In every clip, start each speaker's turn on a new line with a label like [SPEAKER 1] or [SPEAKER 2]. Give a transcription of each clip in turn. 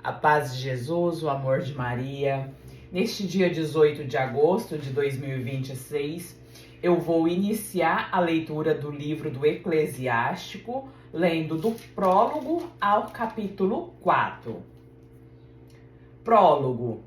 [SPEAKER 1] A paz de Jesus, o amor de Maria. Neste dia 18 de agosto de 2026, eu vou iniciar a leitura do livro do Eclesiástico, lendo do prólogo ao capítulo 4. Prólogo.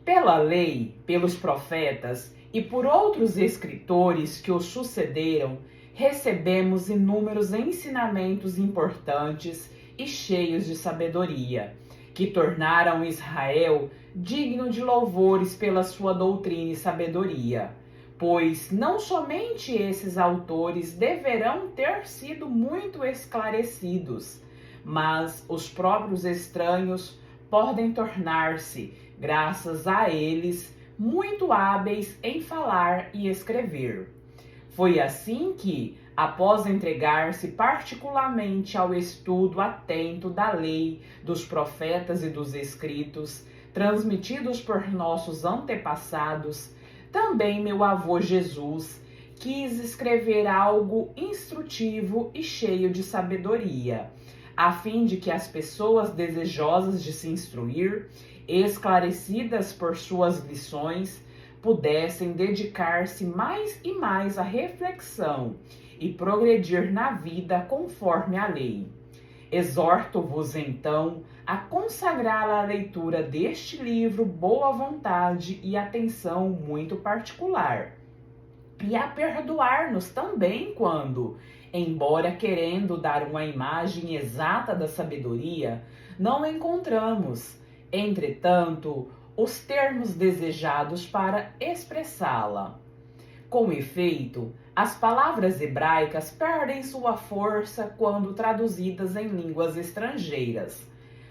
[SPEAKER 1] Pela lei, pelos profetas e por outros escritores que os sucederam, recebemos inúmeros ensinamentos importantes e cheios de sabedoria, que tornaram Israel digno de louvores pela sua doutrina e sabedoria, pois não somente esses autores deverão ter sido muito esclarecidos, mas os próprios estranhos podem tornar-se, graças a eles, muito hábeis em falar e escrever. Foi assim que, após entregar-se particularmente ao estudo atento da lei, dos profetas e dos escritos, transmitidos por nossos antepassados, também meu avô Jesus quis escrever algo instrutivo e cheio de sabedoria, a fim de que as pessoas desejosas de se instruir, esclarecidas por suas lições, pudessem dedicar-se mais e mais à reflexão e progredir na vida conforme a lei. Exorto-vos, então, a consagrar à leitura deste livro boa vontade e atenção muito particular, e a perdoar-nos também quando, embora querendo dar uma imagem exata da sabedoria, não encontramos, entretanto, os termos desejados para expressá-la. Com efeito, as palavras hebraicas perdem sua força quando traduzidas em línguas estrangeiras,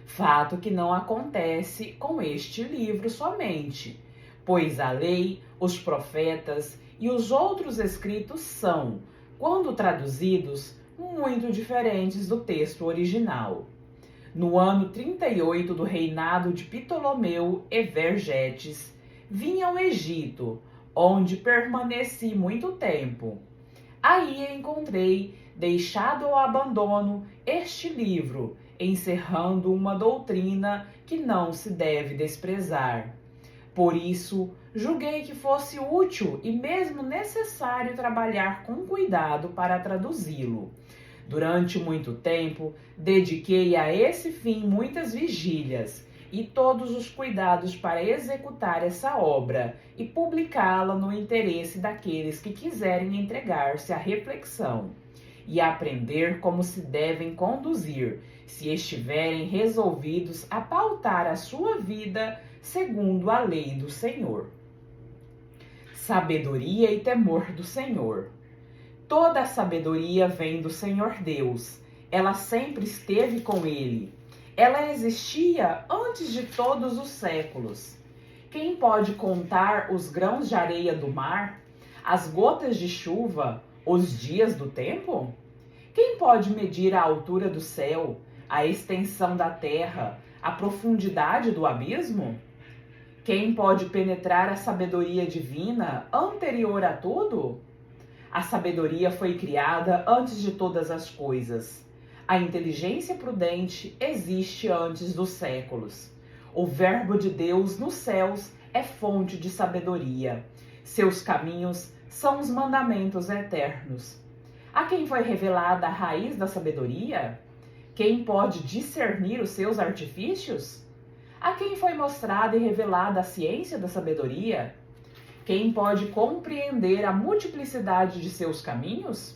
[SPEAKER 1] fato que não acontece com este livro somente, pois a lei, os profetas e os outros escritos são, quando traduzidos, muito diferentes do texto original. No ano 38 do reinado de Ptolomeu Evergetes, vim ao Egito, onde permaneci muito tempo. Aí encontrei, deixado ao abandono, este livro, encerrando uma doutrina que não se deve desprezar. Por isso, julguei que fosse útil e mesmo necessário trabalhar com cuidado para traduzi-lo. Durante muito tempo, dediquei a esse fim muitas vigílias e todos os cuidados para executar essa obra e publicá-la no interesse daqueles que quiserem entregar-se à reflexão e aprender como se devem conduzir, se estiverem resolvidos a pautar a sua vida segundo a lei do Senhor. Sabedoria e temor do Senhor. Toda a sabedoria vem do Senhor Deus. Ela sempre esteve com ele. Ela existia antes de todos os séculos. Quem pode contar os grãos de areia do mar, as gotas de chuva, os dias do tempo? Quem pode medir a altura do céu, a extensão da terra, a profundidade do abismo? Quem pode penetrar a sabedoria divina anterior a tudo? A sabedoria foi criada antes de todas as coisas. A inteligência prudente existe antes dos séculos. O Verbo de Deus nos céus é fonte de sabedoria. Seus caminhos são os mandamentos eternos. A quem foi revelada a raiz da sabedoria? Quem pode discernir os seus artifícios? A quem foi mostrada e revelada a ciência da sabedoria? Quem pode compreender a multiplicidade de seus caminhos?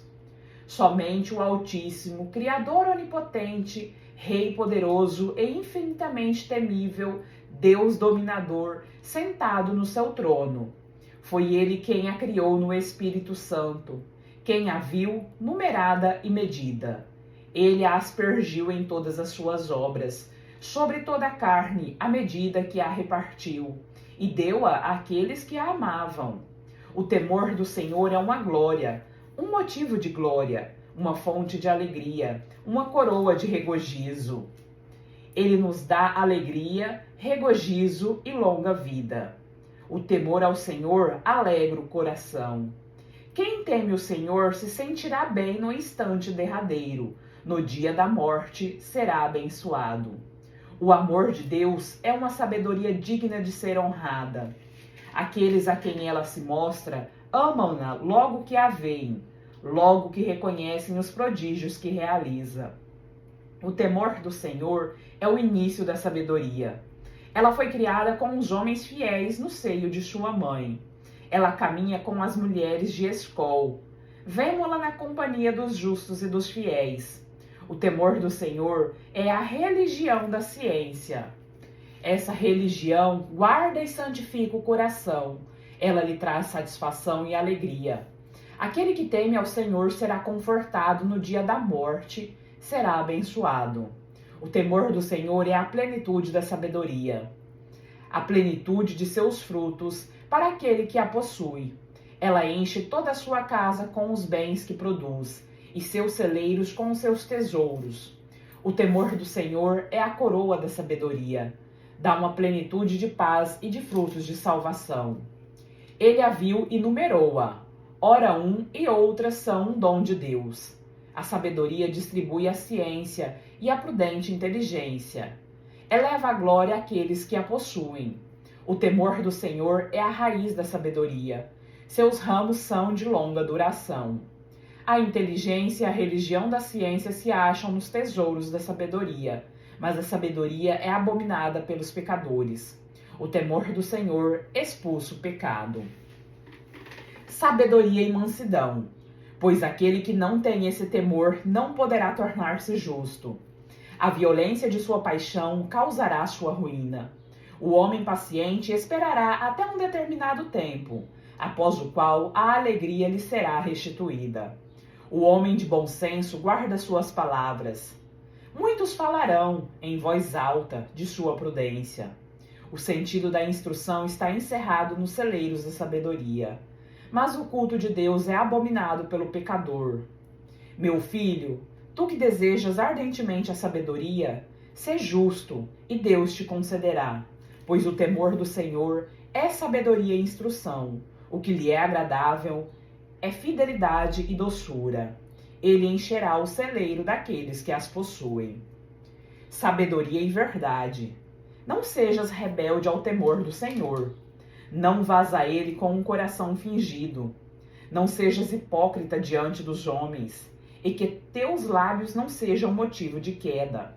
[SPEAKER 1] Somente o Altíssimo, Criador onipotente, Rei poderoso e infinitamente temível, Deus dominador, sentado no seu trono. Foi ele quem a criou no Espírito Santo, quem a viu numerada e medida. Ele a aspergiu em todas as suas obras, sobre toda a carne, à medida que a repartiu, e deu-a àqueles que a amavam. O temor do Senhor é uma glória, um motivo de glória, uma fonte de alegria, uma coroa de regozijo. Ele nos dá alegria, regozijo e longa vida. O temor ao Senhor alegra o coração. Quem teme o Senhor se sentirá bem no instante derradeiro. No dia da morte será abençoado. O amor de Deus é uma sabedoria digna de ser honrada. Aqueles a quem ela se mostra amam-na logo que a veem, logo que reconhecem os prodígios que realiza. O temor do Senhor é o início da sabedoria. Ela foi criada com os homens fiéis no seio de sua mãe. Ela caminha com as mulheres de Escol. Vemo-la na companhia dos justos e dos fiéis. O temor do Senhor é a religião da ciência. Essa religião guarda e santifica o coração. Ela lhe traz satisfação e alegria. Aquele que teme ao Senhor será confortado no dia da morte, será abençoado. O temor do Senhor é a plenitude da sabedoria, a plenitude de seus frutos para aquele que a possui. Ela enche toda a sua casa com os bens que produz, e seus celeiros com os seus tesouros. O temor do Senhor é a coroa da sabedoria, dá uma plenitude de paz e de frutos de salvação. Ele a viu e numerou-a. Ora um e outra são um dom de Deus. A sabedoria distribui a ciência e a prudente inteligência. Eleva a glória àqueles que a possuem. O temor do Senhor é a raiz da sabedoria. Seus ramos são de longa duração. A inteligência e a religião da ciência se acham nos tesouros da sabedoria, mas a sabedoria é abominada pelos pecadores. O temor do Senhor expulsa o pecado. Sabedoria e mansidão, pois aquele que não tem esse temor não poderá tornar-se justo. A violência de sua paixão causará sua ruína. O homem paciente esperará até um determinado tempo, após o qual a alegria lhe será restituída. O homem de bom senso guarda suas palavras. Muitos falarão, em voz alta, de sua prudência. O sentido da instrução está encerrado nos celeiros da sabedoria, mas o culto de Deus é abominado pelo pecador. Meu filho, tu que desejas ardentemente a sabedoria, sê justo, e Deus te concederá, pois o temor do Senhor é sabedoria e instrução. O que lhe é agradável é fidelidade e doçura. Ele encherá o celeiro daqueles que as possuem. Sabedoria e verdade. Não sejas rebelde ao temor do Senhor. Não vás a ele com um coração fingido. Não sejas hipócrita diante dos homens, e que teus lábios não sejam motivo de queda.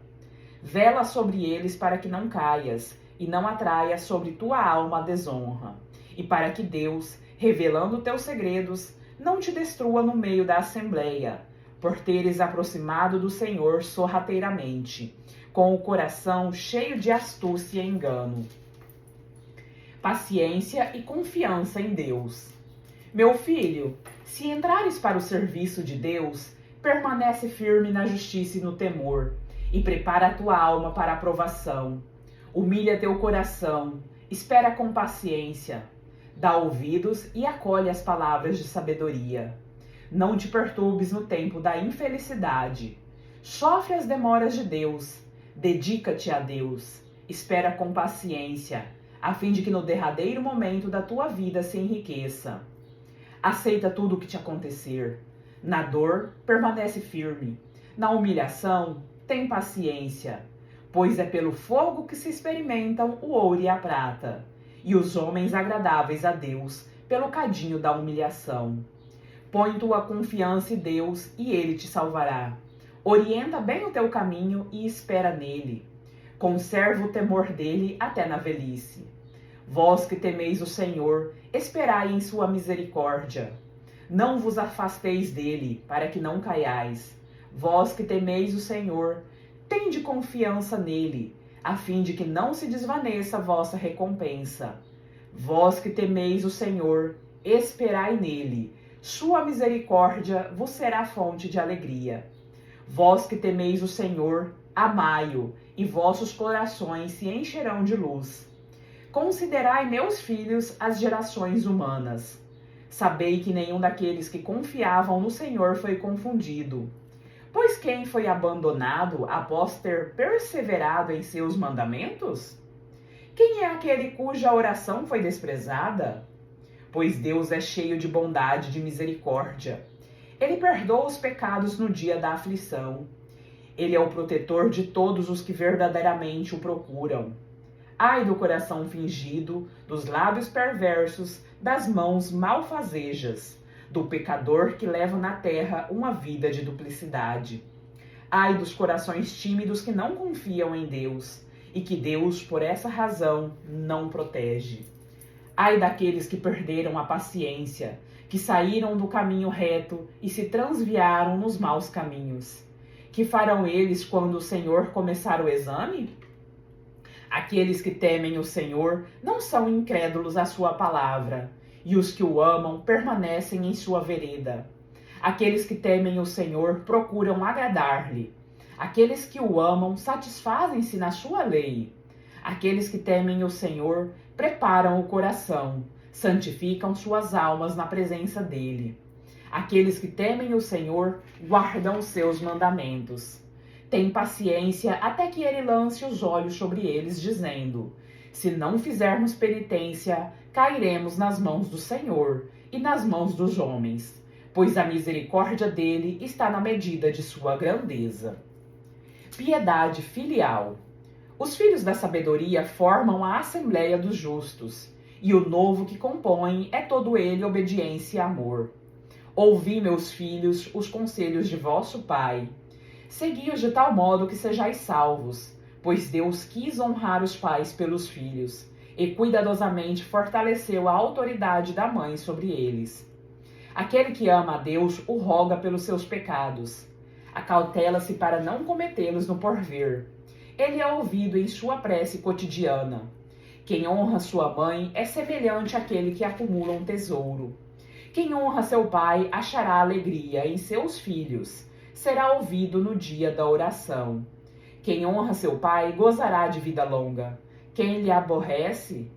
[SPEAKER 1] Vela sobre eles para que não caias, e não atraia sobre tua alma a desonra, e para que Deus, revelando teus segredos, não te destrua no meio da assembleia, por teres aproximado do Senhor sorrateiramente, com o coração cheio de astúcia e engano. Paciência e confiança em Deus. Meu filho, se entrares para o serviço de Deus, permanece firme na justiça e no temor, e prepara a tua alma para a provação. Humilha teu coração, espera com paciência, dá ouvidos e acolhe as palavras de sabedoria. Não te perturbes no tempo da infelicidade. Sofre as demoras de Deus, dedica-te a Deus, espera com paciência, a fim de que no derradeiro momento da tua vida se enriqueça. Aceita tudo o que te acontecer. Na dor, permanece firme. Na humilhação, tem paciência. Pois é pelo fogo que se experimentam o ouro e a prata, e os homens agradáveis a Deus pelo cadinho da humilhação. Põe tua confiança em Deus e Ele te salvará. Orienta bem o teu caminho e espera nele. Conserva o temor dele até na velhice. Vós que temeis o Senhor, esperai em sua misericórdia. Não vos afasteis dele, para que não caiais. Vós que temeis o Senhor, tende confiança nele, a fim de que não se desvaneça a vossa recompensa. Vós que temeis o Senhor, esperai nele. Sua misericórdia vos será fonte de alegria. Vós que temeis o Senhor, amai-o, e vossos corações se encherão de luz. Considerai, meus filhos, as gerações humanas. Sabei que nenhum daqueles que confiavam no Senhor foi confundido. Pois quem foi abandonado após ter perseverado em seus mandamentos? Quem é aquele cuja oração foi desprezada? Pois Deus é cheio de bondade e de misericórdia. Ele perdoa os pecados no dia da aflição. Ele é o protetor de todos os que verdadeiramente o procuram. Ai do coração fingido, dos lábios perversos, das mãos malfazejas, do pecador que leva na terra uma vida de duplicidade. Ai dos corações tímidos que não confiam em Deus, e que Deus, por essa razão, não protege. Ai daqueles que perderam a paciência, que saíram do caminho reto e se transviaram nos maus caminhos. Que farão eles quando o Senhor começar o exame? Aqueles que temem o Senhor não são incrédulos à sua palavra, e os que o amam permanecem em sua vereda. Aqueles que temem o Senhor procuram agradar-lhe. Aqueles que o amam satisfazem-se na sua lei. Aqueles que temem o Senhor preparam o coração, santificam suas almas na presença dele. Aqueles que temem o Senhor guardam os seus mandamentos. Tem paciência até que ele lance os olhos sobre eles, dizendo: se não fizermos penitência, cairemos nas mãos do Senhor e nas mãos dos homens, pois a misericórdia dele está na medida de sua grandeza. Piedade filial. Os filhos da sabedoria formam a assembleia dos justos, e o novo que compõem é todo ele obediência e amor. Ouvi, meus filhos, os conselhos de vosso pai. Segui-os de tal modo que sejais salvos, pois Deus quis honrar os pais pelos filhos, e cuidadosamente fortaleceu a autoridade da mãe sobre eles. Aquele que ama a Deus o roga pelos seus pecados. Acautela-se para não cometê-los no porvir. Ele é ouvido em sua prece cotidiana. Quem honra sua mãe é semelhante àquele que acumula um tesouro. Quem honra seu pai achará alegria em seus filhos. Será ouvido no dia da oração. Quem honra seu pai gozará de vida longa. Quem lhe aborrece,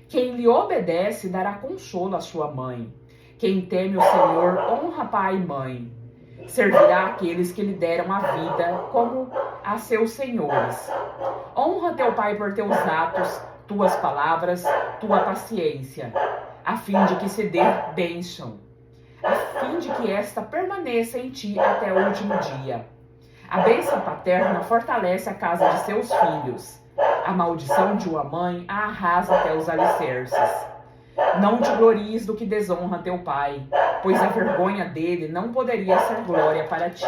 [SPEAKER 1] quem lhe obedece dará consolo à sua mãe. Quem teme o Senhor honra pai e mãe. Servirá aqueles que lhe deram a vida como a seus senhores. Honra teu pai por teus atos, tuas palavras, tua paciência, a fim de que se dê bênção, a fim de que esta permaneça em ti até o último dia. A bênção paterna fortalece a casa de seus filhos. A maldição de uma mãe a arrasa até os alicerces. Não te glories do que desonra teu pai, pois a vergonha dele não poderia ser glória para ti.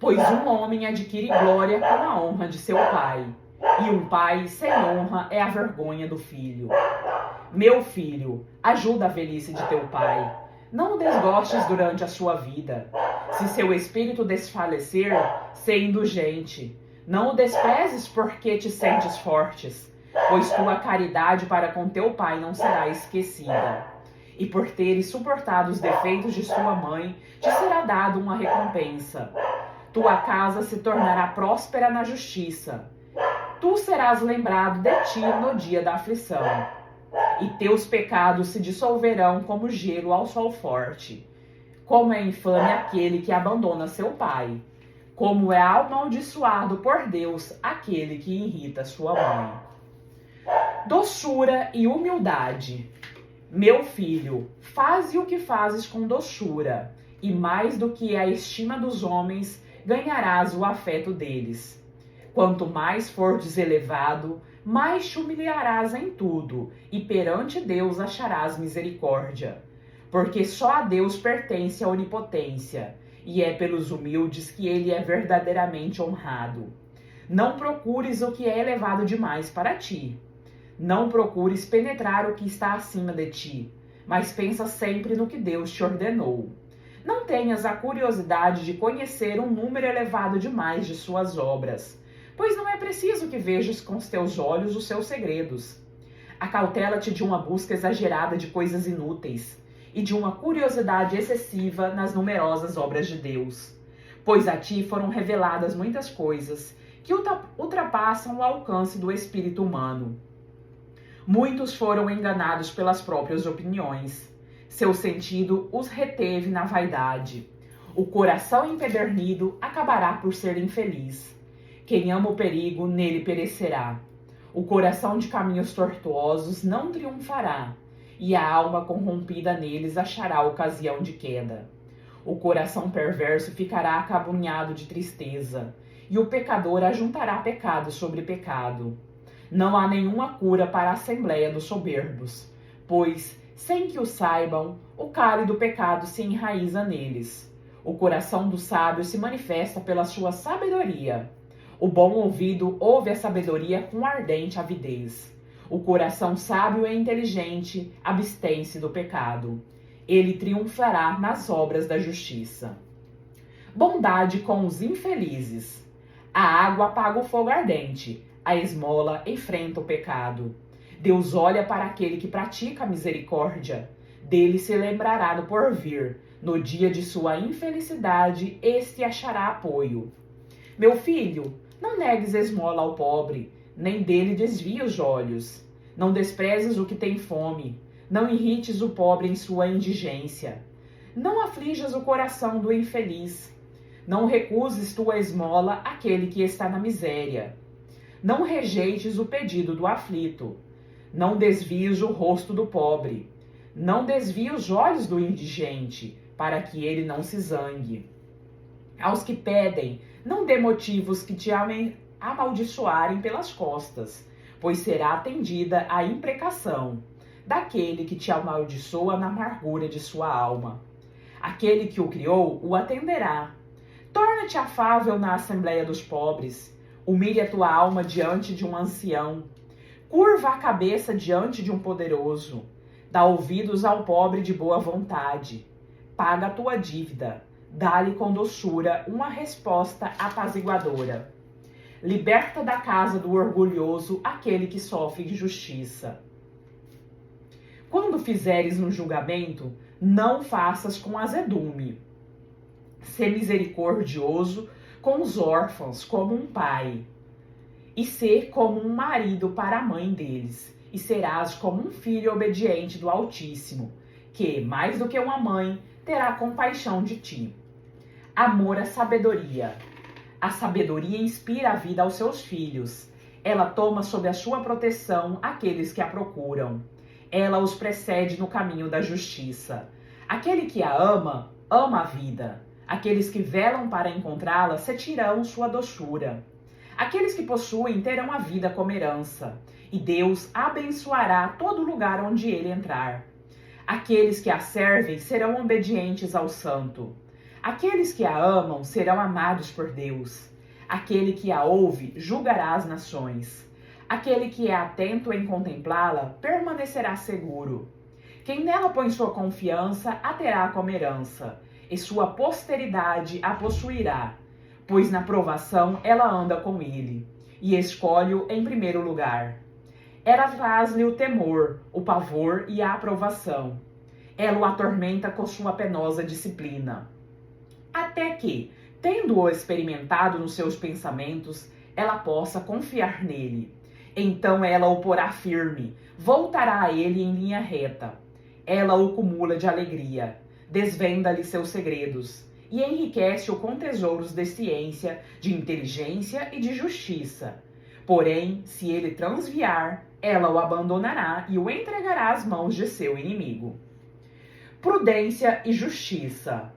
[SPEAKER 1] Pois um homem adquire glória com a honra de seu pai, e um pai sem honra é a vergonha do filho. Meu filho, ajuda a velhice de teu pai. Não o desgostes durante a sua vida. Se seu espírito desfalecer, sê indulgente. Não o desprezes porque te sentes fortes, pois tua caridade para com teu pai não será esquecida. E por teres suportado os defeitos de sua mãe, te será dado uma recompensa. Tua casa se tornará próspera na justiça. Tu serás lembrado de ti no dia da aflição. E teus pecados se dissolverão como gelo ao sol forte. Como é infame aquele que abandona seu pai. Como é amaldiçoado por Deus aquele que irrita sua mãe. Doçura e humildade. Meu filho, faze o que fazes com doçura, e mais do que a estima dos homens, ganharás o afeto deles. Quanto mais fordes elevado, mais te humilharás em tudo, e perante Deus acharás misericórdia. Porque só a Deus pertence a onipotência, e é pelos humildes que ele é verdadeiramente honrado. Não procures o que é elevado demais para ti. Não procures penetrar o que está acima de ti, mas pensa sempre no que Deus te ordenou. Não tenhas a curiosidade de conhecer um número elevado demais de suas obras, pois não é preciso que vejas com os teus olhos os seus segredos. Acautela-te de uma busca exagerada de coisas inúteis e de uma curiosidade excessiva nas numerosas obras de Deus, pois a ti foram reveladas muitas coisas que ultrapassam o alcance do espírito humano. Muitos foram enganados pelas próprias opiniões. Seu sentido os reteve na vaidade. O coração empedernido acabará por ser infeliz. Quem ama o perigo, nele perecerá. O coração de caminhos tortuosos não triunfará, e a alma corrompida neles achará ocasião de queda. O coração perverso ficará acabunhado de tristeza, e o pecador ajuntará pecado sobre pecado. Não há nenhuma cura para a assembleia dos soberbos, pois, sem que o saibam, o cálice do pecado se enraiza neles. O coração do sábio se manifesta pela sua sabedoria. O bom ouvido ouve a sabedoria com ardente avidez. O coração sábio e inteligente abstém-se do pecado. Ele triunfará nas obras da justiça. Bondade com os infelizes. A água apaga o fogo ardente, a esmola enfrenta o pecado. Deus olha para aquele que pratica a misericórdia. Dele se lembrará no porvir. No dia de sua infelicidade, este achará apoio. Meu filho, não negues esmola ao pobre, nem dele desvie os olhos. Não desprezes o que tem fome. Não irrites o pobre em sua indigência. Não aflijas o coração do infeliz. Não recuses tua esmola àquele que está na miséria. Não rejeites o pedido do aflito. Não desvies o rosto do pobre. Não desvie os olhos do indigente, para que ele não se zangue. Aos que pedem, não dê motivos que te amaldiçoarem pelas costas, pois será atendida a imprecação daquele que te amaldiçoa na amargura de sua alma. Aquele que o criou o atenderá. Torna-te afável na assembleia dos pobres. Humilha a tua alma diante de um ancião. Curva a cabeça diante de um poderoso. Dá ouvidos ao pobre de boa vontade. Paga a tua dívida. Dá-lhe com doçura uma resposta apaziguadora. Liberta da casa do orgulhoso aquele que sofre injustiça. Quando fizeres um julgamento, não faças com azedume. Sê misericordioso com os órfãos, como um pai. E ser como um marido para a mãe deles. E serás como um filho obediente do Altíssimo, que, mais do que uma mãe, terá compaixão de ti. Amor à sabedoria. A sabedoria inspira a vida aos seus filhos. Ela toma sob a sua proteção aqueles que a procuram. Ela os precede no caminho da justiça. Aquele que a ama, ama a vida. Aqueles que velam para encontrá-la sentirão sua doçura. Aqueles que possuem terão a vida como herança, e Deus abençoará todo lugar onde ele entrar. Aqueles que a servem serão obedientes ao Santo. Aqueles que a amam serão amados por Deus. Aquele que a ouve julgará as nações. Aquele que é atento em contemplá-la permanecerá seguro. Quem nela põe sua confiança a terá como herança, e sua posteridade a possuirá, pois na provação ela anda com ele, e escolhe-o em primeiro lugar. Ela traz-lhe o temor, o pavor e a aprovação. Ela o atormenta com sua penosa disciplina. Até que, tendo-o experimentado nos seus pensamentos, ela possa confiar nele. Então ela o porá firme, voltará a ele em linha reta. Ela o cumula de alegria, desvenda-lhe seus segredos e enriquece-o com tesouros de ciência, de inteligência e de justiça. Porém, se ele transviar, ela o abandonará e o entregará às mãos de seu inimigo. Prudência e justiça.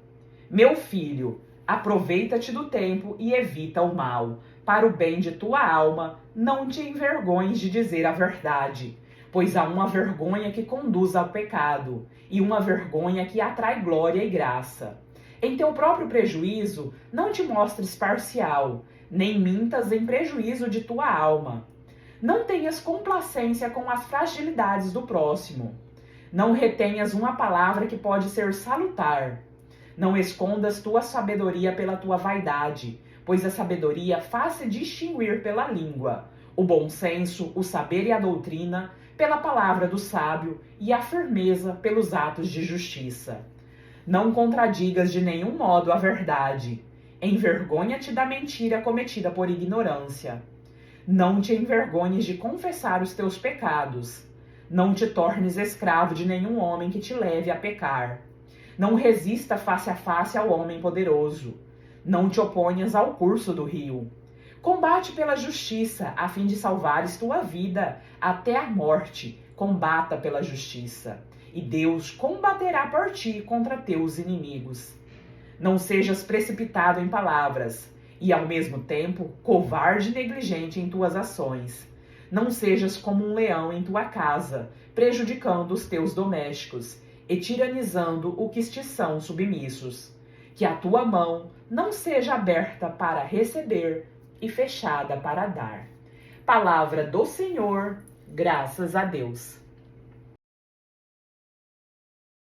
[SPEAKER 1] Meu filho, aproveita-te do tempo e evita o mal. Para o bem de tua alma, não te envergonhes de dizer a verdade, pois há uma vergonha que conduz ao pecado, e uma vergonha que atrai glória e graça. Em teu próprio prejuízo, não te mostres parcial, nem mintas em prejuízo de tua alma. Não tenhas complacência com as fragilidades do próximo. Não retenhas uma palavra que pode ser salutar. Não escondas tua sabedoria pela tua vaidade, pois a sabedoria faz-se distinguir pela língua, o bom senso, o saber e a doutrina, pela palavra do sábio, e a firmeza pelos atos de justiça. Não contradigas de nenhum modo a verdade. Envergonha-te da mentira cometida por ignorância. Não te envergonhes de confessar os teus pecados. Não te tornes escravo de nenhum homem que te leve a pecar. Não resista face a face ao homem poderoso. Não te oponhas ao curso do rio. Combate pela justiça, a fim de salvares tua vida até a morte. Combata pela justiça, e Deus combaterá por ti contra teus inimigos. Não sejas precipitado em palavras, e ao mesmo tempo covarde e negligente em tuas ações. Não sejas como um leão em tua casa, prejudicando os teus domésticos e tiranizando os que te são submissos. Que a tua mão não seja aberta para receber e fechada para dar. Palavra do Senhor, graças a Deus.